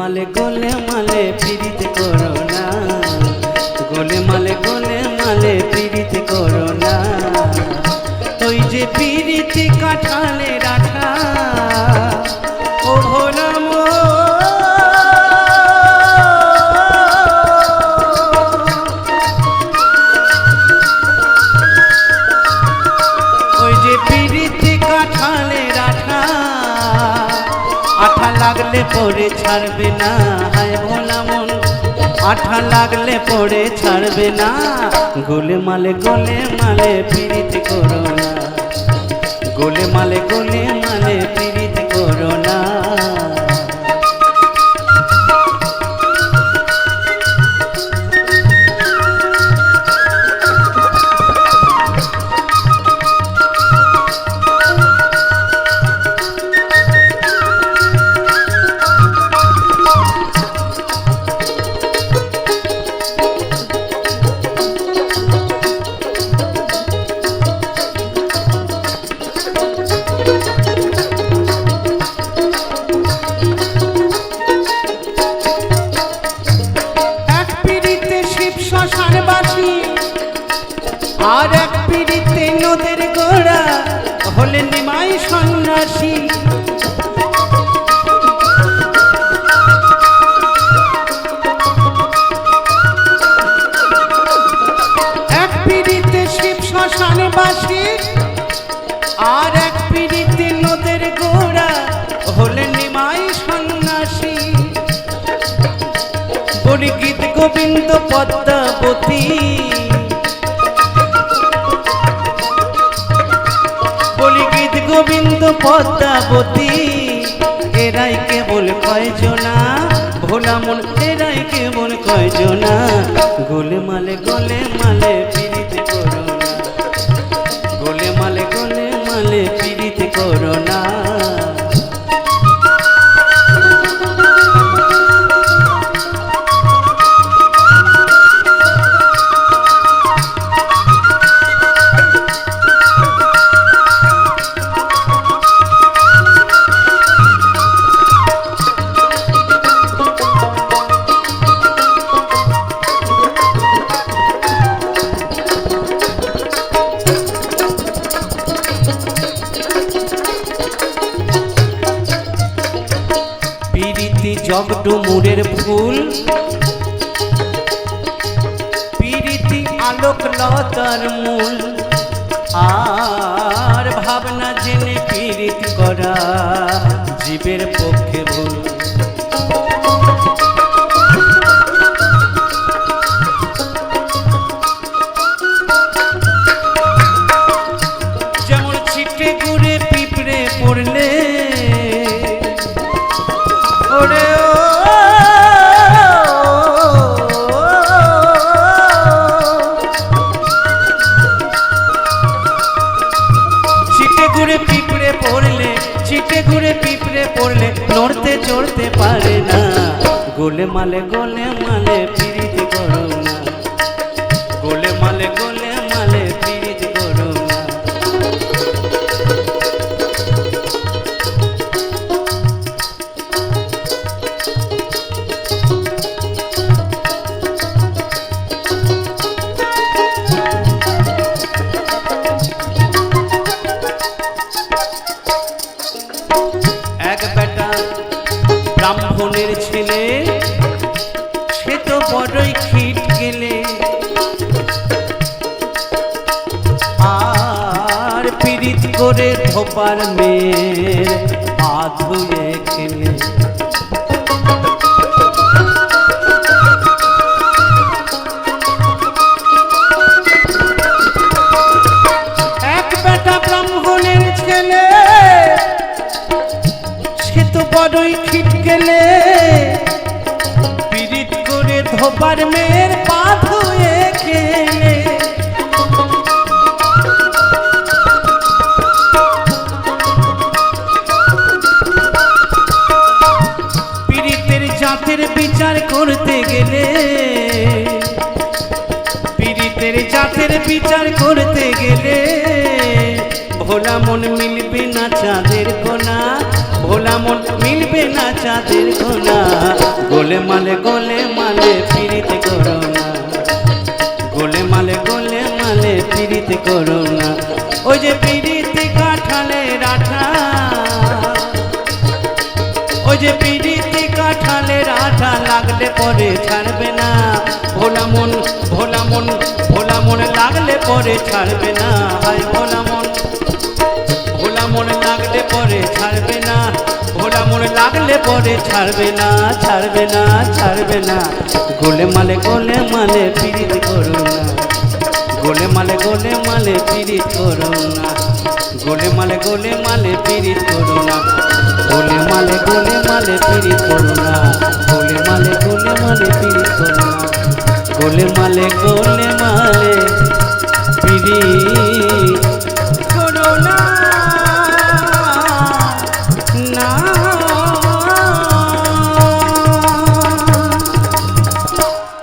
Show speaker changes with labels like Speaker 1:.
Speaker 1: গোলে মালে পীড়িত করো না, গোলে মালে পীড়িত করো না। ওই যে পীড়িত কাঁঠালে রাখা ও ভোলা লাগলে পড়ে ছাড়বে না, হায় ভোলা মন আঠা লাগলে পড়ে ছাড়বে না। গোলে মালে পীড়িত করো না, গোলে মালে পীড়িত করো না। আর এক পীড়িতে নদের গোড়া হলেন নিমাই সন্ন্যাসী। এক পীড়িতে শিব শ্মশানে বাসী, আর এক পীড়িতে নদের গোড়া হলেন নিমাই সন্ন্যাসী। বলি গীত গোবিন্দ পদ্মাবতী, গোবিন্দ পদ্মাবতী, এরাই কেবল কয়জনা ভোলা মন, এরাই কেবল কয়জনা। গোলে মালে পীড়িত করো না, গোলে মালে পীড়িত করো না। জগডুমুরের ফুল পীড়িতি আলোক লতার মূল, আর ভাবনা জেনে পীড়িত করা জীবের পক্ষে ভুল। যেমন ছিটে ঘুরে পিঁপড়ে পড়লে ওরে পিঁপড়ে পড়লে নড়তে চড়তে পারে না। গোলে মালে পীড়িত করো না, গোলে মালে পীড়িত করো না। এক বেটা ব্রাহ্মণের ছেলে, সে তো বড়ই খিট গেলে, আর পীড়িত করে ধোপার মেয়ের পা ধুয়ে খেলে। এক বেটা ব্রাহ্মণের ছেলে, সে তো বড়ই খিট গেলে, পীড়িত করে ধোপার মেয়ের পা ধুয়ে খেলে। পীড়িতের জাতের বিচার করতে গেলে, পীড়িতের জাতের বিচার করতে গেলে, ভোলা মন মিলবে না চাঁদের কোনা, ভোলা মন মিলবে না চাঁদের কোনা গোলে মালে পিরিত করো না গোলে মালে পিরিত করো না ওই যে পিরিতি কাঁঠালের আঠা ওই যে পিরিতি কাঁঠালের আঠা লাগলে পরে ছাড়বে না ভোলা মন লাগলে পরে ছাড়বে না হায় ভোলা মন লাগলে পরে ছাড়বে না ভোলা মন লাগলে পরে ছাড়বে না গোলে মালে পিরিত করো না গোলে মালে পিরিত করো না গোলে মালে পিরিত করো না গোলে মালে পিরিত করো না গোলে মালে পিরিত করো না গোলে মালে পিরিত